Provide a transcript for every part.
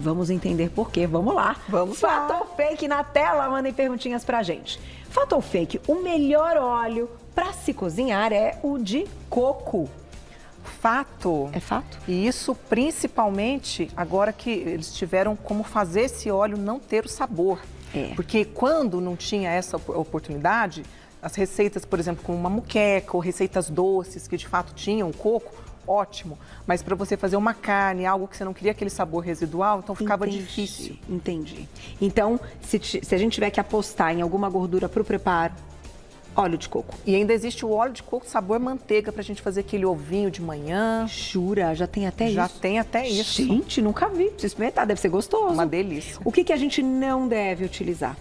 Vamos entender por quê. Vamos lá. Vamos lá. Fato ou fake na tela? Mandem perguntinhas pra gente. Fato ou fake? O melhor óleo para se cozinhar é o de coco. Fato. É fato? E isso principalmente agora que eles tiveram como fazer esse óleo não ter o sabor. Porque quando não tinha essa oportunidade, as receitas, por exemplo, com uma moqueca ou receitas doces que de fato tinham coco, ótimo. Mas para você fazer uma carne, algo que você não queria aquele sabor residual, então ficava difícil. Entendi. Então, se a gente tiver que apostar em alguma gordura para o preparo, óleo de coco. E ainda existe o óleo de coco sabor manteiga pra gente fazer aquele ovinho de manhã. Jura? Já tem até isso? Já tem até isso. Gente, nunca vi. Precisa experimentar, deve ser gostoso. Uma delícia. O que a gente não deve utilizar?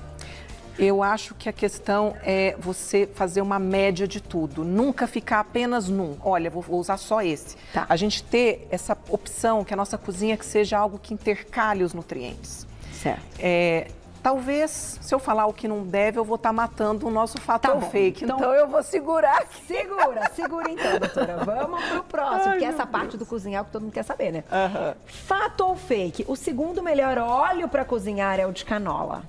Eu acho que a questão é você fazer uma média de tudo. Nunca ficar apenas num. Olha, vou usar só esse. Tá. A gente ter essa opção, que a nossa cozinha que seja algo que intercale os nutrientes. Certo. Talvez, se eu falar o que não deve, eu vou estar matando o nosso fato Tá ou bom. fake. Então eu vou segurar aqui. Segura então, doutora. Vamos pro próximo, porque essa parte do cozinhar é o que todo mundo quer saber, né? Fato ou fake? O segundo melhor óleo para cozinhar é o de canola.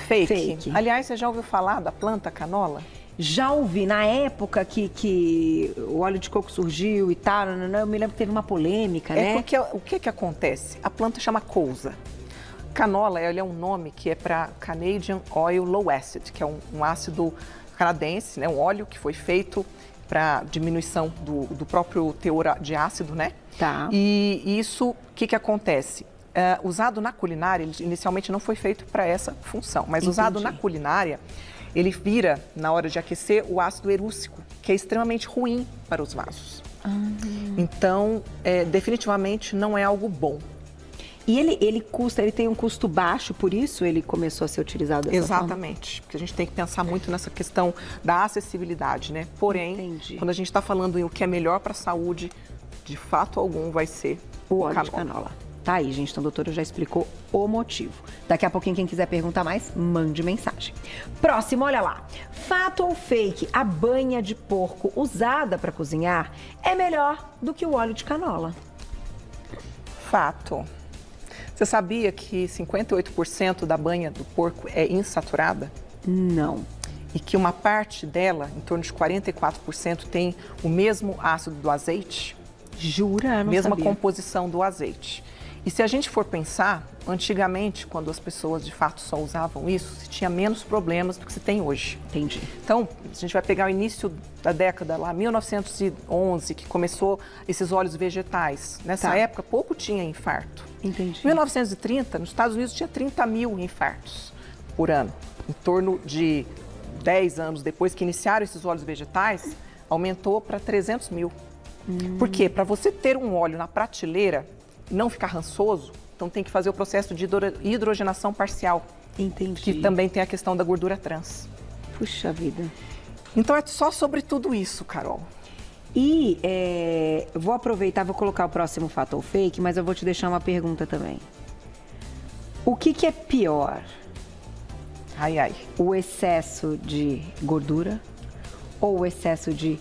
Fake. Aliás, você já ouviu falar da planta canola? Já ouvi, na época que o óleo de coco surgiu e tal, eu me lembro que teve uma polêmica, né? Porque o que acontece? A planta chama couza. Canola, ele é um nome que é para Canadian Oil Low Acid, que é um ácido canadense, né? Um óleo que foi feito para diminuição do próprio teor de ácido, né? Tá. E isso, o que acontece? Usado na culinária, ele inicialmente não foi feito para essa função, mas usado na culinária, ele vira, na hora de aquecer, o ácido erússico, que é extremamente ruim para os vasos. Então, definitivamente não é algo bom. E ele tem um custo baixo, por isso ele começou a ser utilizado dessa forma? Exatamente, porque a gente tem que pensar muito nessa questão da acessibilidade, né? Porém, quando a gente está falando em o que é melhor para a saúde, de fato algum vai ser o óleo de canola. Tá aí, gente. Então, a doutora já explicou o motivo. Daqui a pouquinho, quem quiser perguntar mais, mande mensagem. Próximo, olha lá. Fato ou fake? A banha de porco usada para cozinhar é melhor do que o óleo de canola? Fato. Você sabia que 58% da banha do porco é insaturada? Não. E que uma parte dela, em torno de 44%, tem o mesmo ácido do azeite? Jura? Não mesma sabia. composição do azeite. E se a gente for pensar, antigamente, quando as pessoas de fato só usavam isso, se tinha menos problemas do que se tem hoje. Entendi. Então, a gente vai pegar o início da década lá, 1911, que começou esses óleos vegetais. Nessa época, pouco tinha infarto. Entendi. Em 1930, nos Estados Unidos, tinha 30 mil infartos por ano. Em torno de 10 anos depois que iniciaram esses óleos vegetais, aumentou para 300 mil. Por quê? Para você ter um óleo na prateleira, não ficar rançoso, então tem que fazer o processo de hidrogenação parcial. Entendi. Que também tem a questão da gordura trans. Puxa vida. Então é só sobre tudo isso, Carol. E vou aproveitar, vou colocar o próximo fato ou fake, mas eu vou te deixar uma pergunta também. O que é pior? Ai, ai. O excesso de gordura ou o excesso de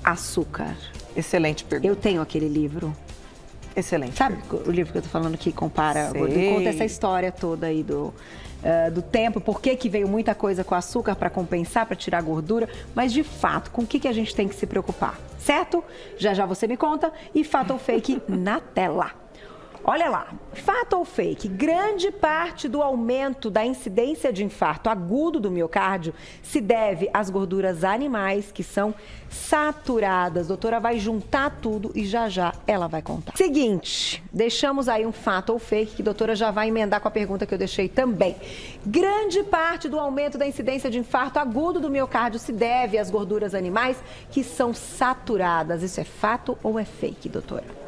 açúcar? Excelente pergunta. Eu tenho aquele livro. Excelente. Sabe o livro que eu tô falando que compara, conta essa história toda aí do tempo, por que veio muita coisa com açúcar para compensar, para tirar a gordura, mas de fato, com o que a gente tem que se preocupar, certo? Já já você me conta e fato ou fake na tela. Olha lá, fato ou fake? Grande parte do aumento da incidência de infarto agudo do miocárdio se deve às gorduras animais que são saturadas. A doutora vai juntar tudo e já já ela vai contar. Seguinte, deixamos aí um fato ou fake que a doutora já vai emendar com a pergunta que eu deixei também. Grande parte do aumento da incidência de infarto agudo do miocárdio se deve às gorduras animais que são saturadas. Isso é fato ou é fake, doutora?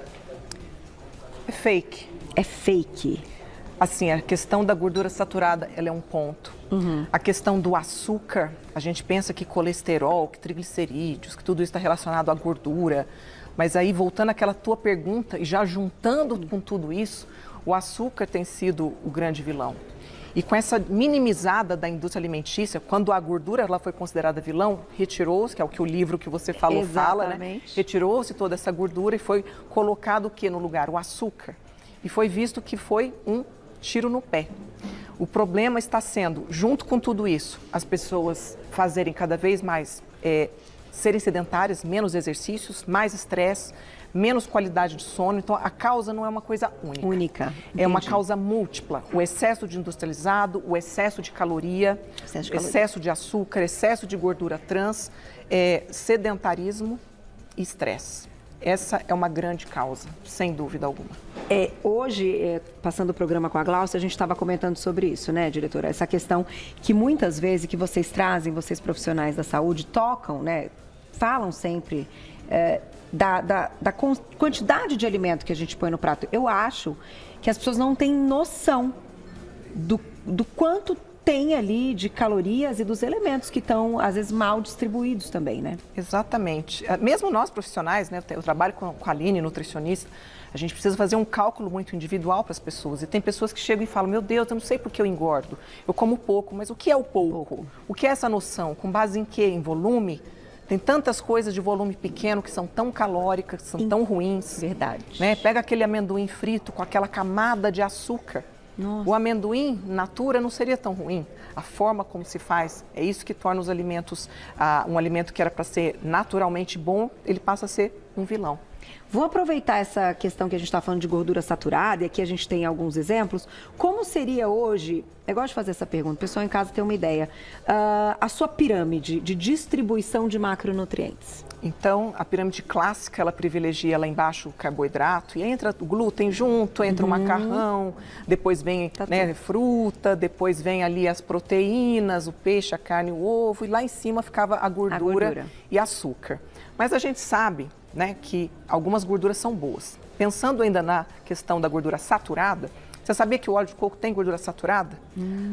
É fake. É fake. Assim, a questão da gordura saturada, ela é um ponto. A questão do açúcar, a gente pensa que colesterol, que triglicerídeos, que tudo isso está relacionado à gordura. Mas aí, voltando àquela tua pergunta e já juntando com tudo isso, o açúcar tem sido o grande vilão. E com essa minimizada da indústria alimentícia, quando a gordura ela foi considerada vilão, retirou-se, que é o que o livro que você falou fala, né? Retirou-se toda essa gordura e foi colocado o que no lugar? O açúcar. e foi visto que foi um tiro no pé. O problema está sendo, junto com tudo isso, as pessoas fazerem cada vez mais, serem sedentárias, menos exercícios, mais estresse, menos qualidade de sono. Então, a causa não é uma coisa única. É uma causa múltipla. O excesso de industrializado, o excesso de caloria, excesso de açúcar, excesso de gordura trans, sedentarismo e estresse. Essa é uma grande causa, sem dúvida alguma. Hoje, passando o programa com a Glaucia, a gente estava comentando sobre isso, né, diretora? Essa questão que muitas vezes que vocês trazem, vocês profissionais da saúde, tocam, né, falam sempre da quantidade de alimento que a gente põe no prato. Eu acho que as pessoas não têm noção do quanto tem ali de calorias e dos elementos que estão, às vezes, mal distribuídos também, né? Exatamente. Mesmo nós profissionais, né, eu trabalho com a Aline, nutricionista, a gente precisa fazer um cálculo muito individual para as pessoas. E tem pessoas que chegam e falam, meu Deus, eu não sei por que eu engordo, eu como pouco, mas o que é o pouco? O que é essa noção? Com base em quê? Em volume? Tem tantas coisas de volume pequeno que são tão calóricas, que são tão ruins. Verdade. Né? Pega aquele amendoim frito com aquela camada de açúcar. Nossa. O amendoim, natura, não seria tão ruim. A forma como se faz, é isso que torna os alimentos, um alimento que era para ser naturalmente bom, ele passa a ser um vilão. Vou aproveitar essa questão que a gente está falando de gordura saturada, e aqui a gente tem alguns exemplos. Como seria hoje, eu gosto de fazer essa pergunta, o pessoal em casa tem uma ideia, a sua pirâmide de distribuição de macronutrientes? Então, a pirâmide clássica, ela privilegia lá embaixo o carboidrato, e entra o glúten junto, entra o macarrão, depois vem fruta, depois vem ali as proteínas, o peixe, a carne, o ovo, e lá em cima ficava a gordura e açúcar. Mas a gente sabe, né, que algumas gorduras são boas. Pensando ainda na questão da gordura saturada, você sabia que o óleo de coco tem gordura saturada?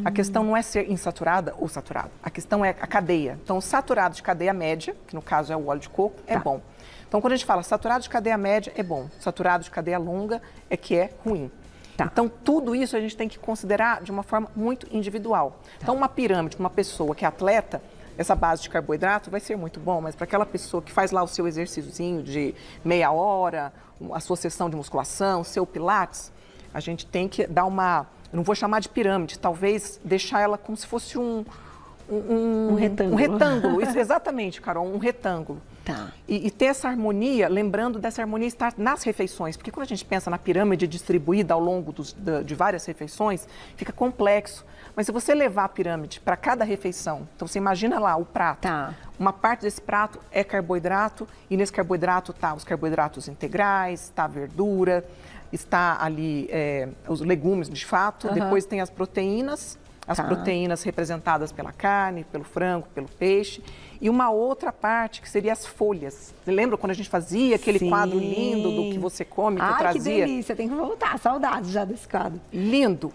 A questão não é ser insaturada ou saturada, a questão é a cadeia. Então, o saturado de cadeia média, que no caso é o óleo de coco, é bom. Então, quando a gente fala saturado de cadeia média, é bom. Saturado de cadeia longa é que é ruim. Então, tudo isso a gente tem que considerar de uma forma muito individual. Então, uma pirâmide, uma pessoa que é atleta, essa base de carboidrato vai ser muito bom, mas para aquela pessoa que faz lá o seu exercíciozinho de meia hora, a sua sessão de musculação, o seu pilates, a gente tem que dar uma, eu não vou chamar de pirâmide, talvez deixar ela como se fosse um retângulo. Um retângulo, isso, exatamente, Carol, um retângulo. E ter essa harmonia, lembrando dessa harmonia estar nas refeições, porque quando a gente pensa na pirâmide distribuída ao longo de várias refeições, fica complexo. Mas se você levar a pirâmide para cada refeição, então você imagina lá o prato, uma parte desse prato é carboidrato, e nesse carboidrato está os carboidratos integrais, está a verdura, está ali os legumes de fato, depois tem as proteínas representadas pela carne, pelo frango, pelo peixe, e uma outra parte que seria as folhas. Você lembra quando a gente fazia aquele quadro lindo do que você come, que trazia? Que delícia, tem que voltar, saudades já desse quadro. Lindo.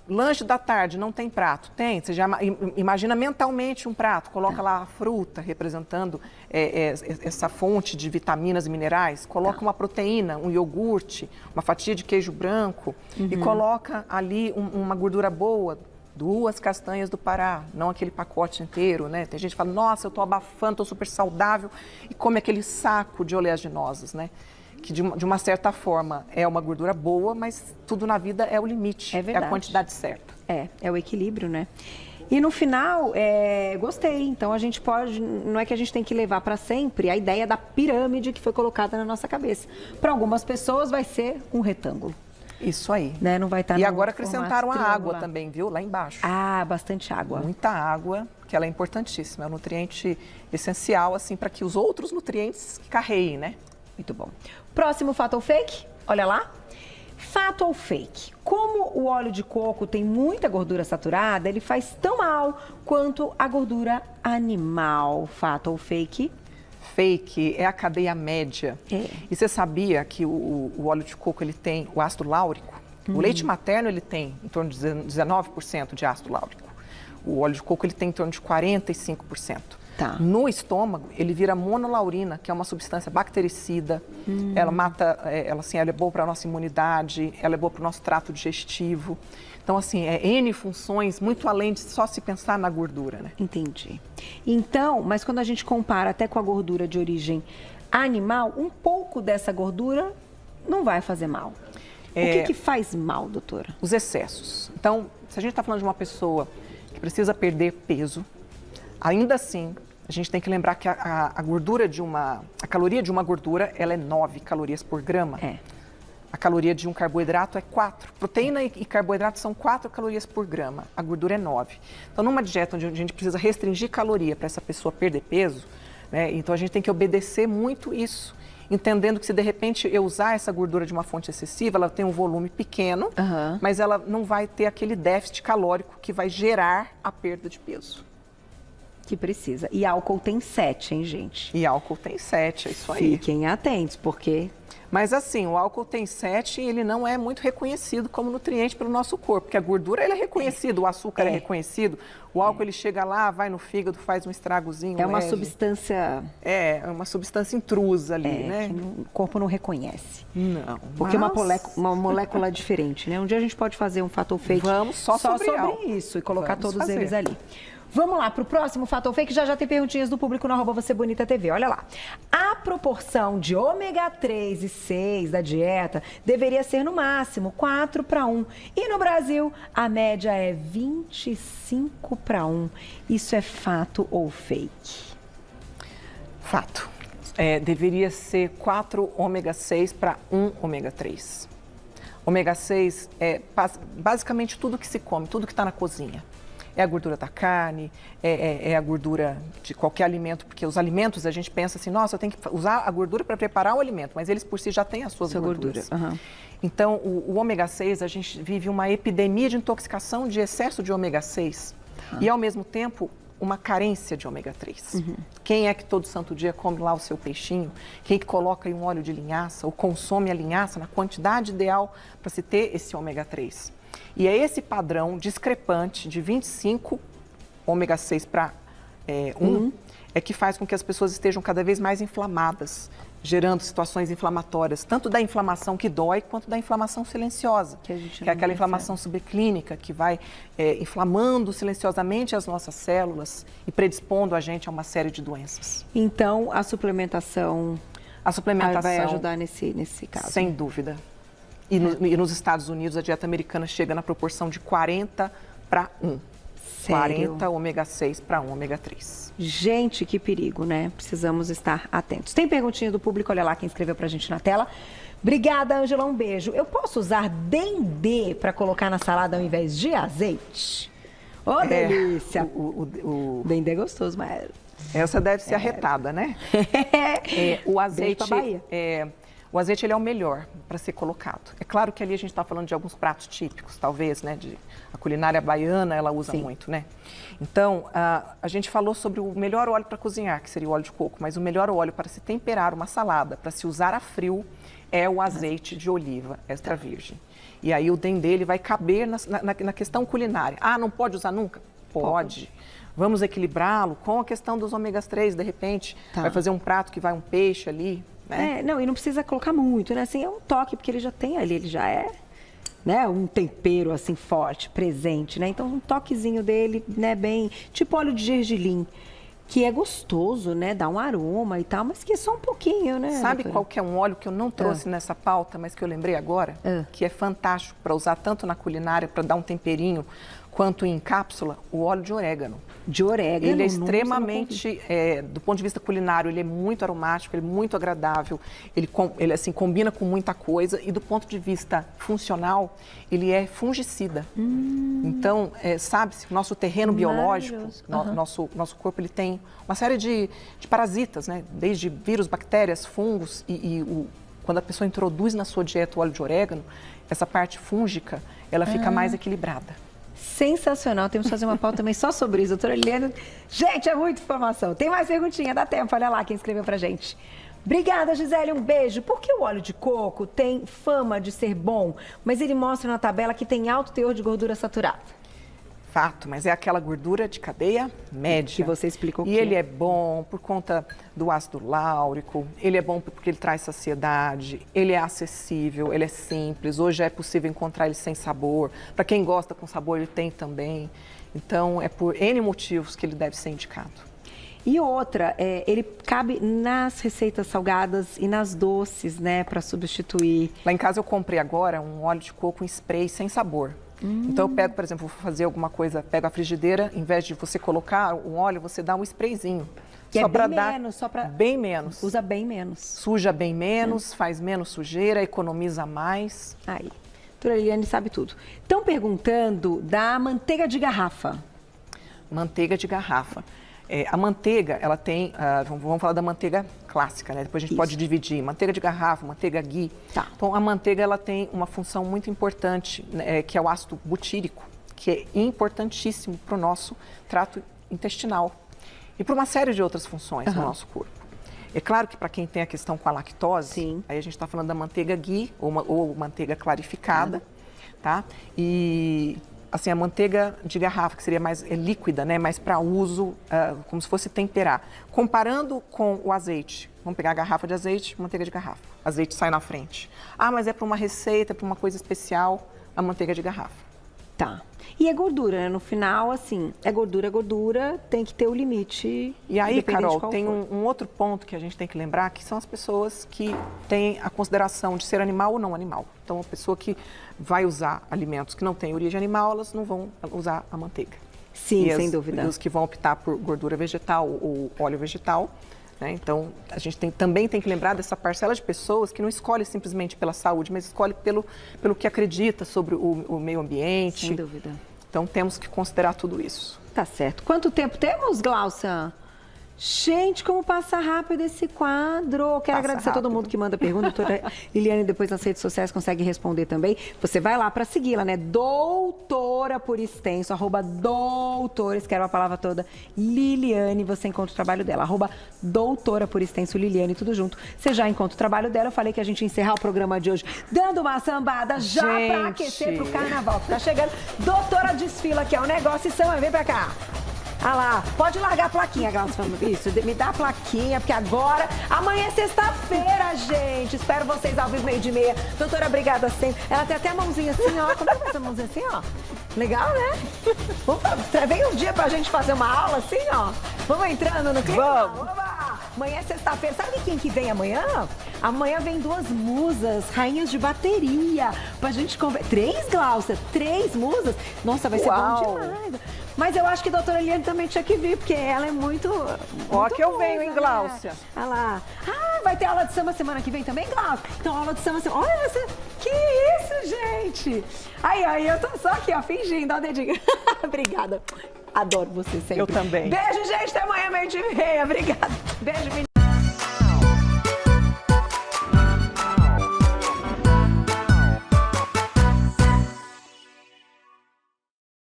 Lanche da tarde, não tem prato? Tem. Você já imagina mentalmente um prato, coloca lá a fruta representando essa fonte de vitaminas e minerais, coloca uma proteína, um iogurte, uma fatia de queijo branco e coloca ali uma gordura boa, 2 castanhas do Pará, não aquele pacote inteiro, né? Tem gente que fala, nossa, eu estou abafando, estou super saudável, e come aquele saco de oleaginosas, né? Que de uma certa forma é uma gordura boa, mas tudo na vida é o limite, é a quantidade certa. É o equilíbrio, né? E no final, gostei, então a gente pode, não é que a gente tem que levar para sempre a ideia da pirâmide que foi colocada na nossa cabeça. Para algumas pessoas vai ser um retângulo. Isso aí. Né? Não vai estar e agora acrescentaram a água também, viu? Lá embaixo. Bastante água. Muita água, que ela é importantíssima, é um nutriente essencial, assim, para que os outros nutrientes carreguem, né? Muito bom. Próximo fato ou fake? Olha lá. Fato ou fake? Como o óleo de coco tem muita gordura saturada, ele faz tão mal quanto a gordura animal. Fato ou fake? Fake é a cadeia média. E você sabia que o óleo de coco ele tem o ácido láurico? O leite materno ele tem em torno de 19% de ácido láurico. O óleo de coco ele tem em torno de 45%. No estômago, ele vira monolaurina, que é uma substância bactericida. Ela mata, ela é boa para a nossa imunidade, ela é boa para o nosso trato digestivo. Então, assim, N funções, muito além de só se pensar na gordura, né? Entendi. Então, mas quando a gente compara até com a gordura de origem animal, um pouco dessa gordura não vai fazer mal. O que faz mal, doutora? Os excessos. Então, se a gente está falando de uma pessoa que precisa perder peso, ainda assim, a gente tem que lembrar que a gordura a caloria de uma gordura, ela é 9 calorias por grama. A caloria de um carboidrato é 4. Proteína e carboidrato são 4 calorias por grama. A gordura é 9. Então, numa dieta onde a gente precisa restringir caloria para essa pessoa perder peso, né, então a gente tem que obedecer muito isso. Entendendo que se de repente eu usar essa gordura de uma fonte excessiva, ela tem um volume pequeno, mas ela não vai ter aquele déficit calórico que vai gerar a perda de peso. Que precisa. E álcool tem 7, hein, gente? E álcool tem 7, é isso aí. Fiquem atentos, porque... Mas assim, o álcool tem 7 e ele não é muito reconhecido como nutriente pelo nosso corpo, porque a gordura ele é reconhecido, o açúcar é reconhecido, o álcool ele chega lá, vai no fígado, faz um estragozinho É uma leve. substância... É uma substância intrusa ali, né? Que o corpo não reconhece. Não. Porque é uma molécula diferente, né? Um dia a gente pode fazer um fator fake Vamos só sobre isso e colocar todos eles ali. Vamos lá para o próximo fator fake, já tem perguntinhas do público no @VocêBonitaTV. Olha lá. A proporção de ômega 3 e 6 da dieta deveria ser no máximo 4:1. E no Brasil, a média é 25:1. Isso é fato ou fake? Fato. Deveria ser 4 ômega 6 para 1 ômega 3. Ômega 6 é basicamente tudo que se come, tudo que está na cozinha. É a gordura da carne, é a gordura de qualquer alimento, porque os alimentos a gente pensa assim, nossa, eu tenho que usar a gordura para preparar o alimento, mas eles por si já têm as suas gorduras. Então, o ômega 6, a gente vive uma epidemia de intoxicação de excesso de ômega 6 e, ao mesmo tempo, uma carência de ômega 3. Quem é que todo santo dia come lá o seu peixinho? Quem que coloca aí um óleo de linhaça ou consome a linhaça na quantidade ideal para se ter esse ômega 3? E é esse padrão discrepante de 25 ômega 6 para 1 é que faz com que as pessoas estejam cada vez mais inflamadas, gerando situações inflamatórias, tanto da inflamação que dói, quanto da inflamação silenciosa, que é aquela inflamação subclínica que vai inflamando silenciosamente as nossas células e predispondo a gente a uma série de doenças. Então, a suplementação vai ajudar nesse caso? Sem dúvida. E nos Estados Unidos, a dieta americana chega na proporção de 40:1. Sério? 40 ômega 6 para 1 ômega 3. Gente, que perigo, né? Precisamos estar atentos. Tem perguntinha do público, olha lá quem escreveu pra gente na tela. Obrigada, Ângela, um beijo. Eu posso usar dendê para colocar na salada ao invés de azeite? Ô, delícia! O dendê é gostoso, mas... Essa deve ser arretada, né? O azeite... O azeite ele é o melhor para ser colocado. É claro que ali a gente está falando de alguns pratos típicos, talvez, né? A culinária baiana, ela usa muito, né? Então, a gente falou sobre o melhor óleo para cozinhar, que seria o óleo de coco, mas o melhor óleo para se temperar uma salada, para se usar a frio, é o azeite de oliva extra virgem. E aí o dendê ele vai caber na questão culinária. Ah, não pode usar nunca? Pode. Vamos equilibrá-lo com a questão dos ômegas 3, de repente. Vai fazer um prato que vai um peixe ali, né? Não, e não precisa colocar muito, né? Assim, é um toque, porque ele já tem ali, ele já é, né, um tempero, assim, forte, presente, né? Então, um toquezinho dele, né, bem, tipo óleo de gergelim, que é gostoso, né? Dá um aroma e tal, mas que é só um pouquinho, né? Sabe qual que é um óleo que eu não trouxe nessa pauta, mas que eu lembrei agora? Que é fantástico para usar tanto na culinária, para dar um temperinho, quanto em cápsula? O óleo de orégano. De orégano? Ele é extremamente, do ponto de vista culinário, ele é muito aromático, ele é muito agradável, ele assim, combina com muita coisa e do ponto de vista funcional, ele é fungicida. Então, sabe-se, o nosso terreno biológico, nosso corpo, ele tem uma série de parasitas, né? Desde vírus, bactérias, fungos quando a pessoa introduz na sua dieta o óleo de orégano, essa parte fúngica, ela fica mais equilibrada. Sensacional, temos que fazer uma pauta também só sobre isso, doutora Eliane. Gente, é muita informação. Tem mais perguntinha, dá tempo, olha lá quem escreveu pra gente. Obrigada, Gisele, um beijo. Por que o óleo de coco tem fama de ser bom, mas ele mostra na tabela que tem alto teor de gordura saturada? Fato, mas é aquela gordura de cadeia média. Que você explicou que ele é bom por conta do ácido láurico, ele é bom porque ele traz saciedade, ele é acessível, ele é simples. Hoje é possível encontrar ele sem sabor. Para quem gosta com sabor, ele tem também. Então, é por N motivos que ele deve ser indicado. E outra, ele cabe nas receitas salgadas e nas doces, né, para substituir. Lá em casa eu comprei agora um óleo de coco em spray sem sabor. Então eu pego, por exemplo, vou fazer alguma coisa, pego a frigideira, em vez de você colocar um óleo, você dá um sprayzinho. Que só para dar menos, bem menos. Usa bem menos. Suja bem menos, faz menos sujeira, economiza mais. Aí, doutora Liliane sabe tudo. Estão perguntando da manteiga de garrafa. Manteiga de garrafa. A manteiga, ela tem, vamos falar da manteiga clássica, né? Depois a gente pode dividir, manteiga de garrafa, manteiga ghee. Tá. Então, a manteiga, ela tem uma função muito importante, né, que é o ácido butírico, que é importantíssimo para o nosso trato intestinal e para uma série de outras funções no nosso corpo. É claro que para quem tem a questão com a lactose, aí a gente está falando da manteiga ghee ou manteiga clarificada, tá? E assim, a manteiga de garrafa, que seria mais líquida, né, mais para uso, como se fosse temperar. Comparando com o azeite, vamos pegar a garrafa de azeite, manteiga de garrafa. Azeite sai na frente. Ah, mas é para uma receita, para uma coisa especial, a manteiga de garrafa. Tá. E é gordura, né? No final, assim, é gordura, tem que ter o limite. E aí, Carol, tem um outro ponto que a gente tem que lembrar, que são as pessoas que têm a consideração de ser animal ou não animal. Então, a pessoa que vai usar alimentos que não têm origem animal, elas não vão usar a manteiga. Sim, sem dúvida. E os que vão optar por gordura vegetal ou óleo vegetal, né? Então, a gente também tem que lembrar dessa parcela de pessoas que não escolhe simplesmente pela saúde, mas escolhe pelo que acredita sobre o meio ambiente. Sem dúvida. Então, temos que considerar tudo isso. Tá certo. Quanto tempo temos, Gláucia? Gente, como passa rápido esse quadro. Quero agradecer a todo mundo que manda pergunta. Doutora Liliane, depois nas redes sociais, consegue responder também. Você vai lá para segui-la, né? Doutora por extenso, @doutora, escreve a palavra toda, Liliane, você encontra o trabalho dela. @doutora por extenso, Liliane, tudo junto. Você já encontra o trabalho dela. Eu falei que a gente ia encerrar o programa de hoje dando uma sambada já para aquecer pro carnaval que tá chegando. Doutora desfila, que é o negócio, e Sam, vem pra cá. Ah lá, pode largar a plaquinha, Glaucia. Isso, me dá a plaquinha, porque amanhã é sexta-feira, gente. Espero vocês ao vivo, 12:30. Doutora, obrigada sempre. Ela tem até a mãozinha assim, ó. Como é que faz a mãozinha assim, ó? Legal, né? Vem um dia pra gente fazer uma aula assim, ó. Vamos entrando no clima? Vamos. Amanhã é sexta-feira. Sabe quem que vem amanhã? Amanhã vem 2 musas, rainhas de bateria, pra gente conversar. 3, Glaucia? 3 musas? Nossa, vai ser bom demais. Mas eu acho que a doutora Liliane também tinha que vir, porque ela é muito Ó, que eu venho, hein, Gláucia? Olha lá. Ah, vai ter aula de samba semana que vem também, Gláucia? Então, aula de samba semana. Olha, que isso, gente? Aí, eu tô só aqui, ó, fingindo, ó, dedinho. Obrigada. Adoro você sempre. Eu também. Beijo, gente. Até amanhã, 12:30. Obrigada. Beijo, menina.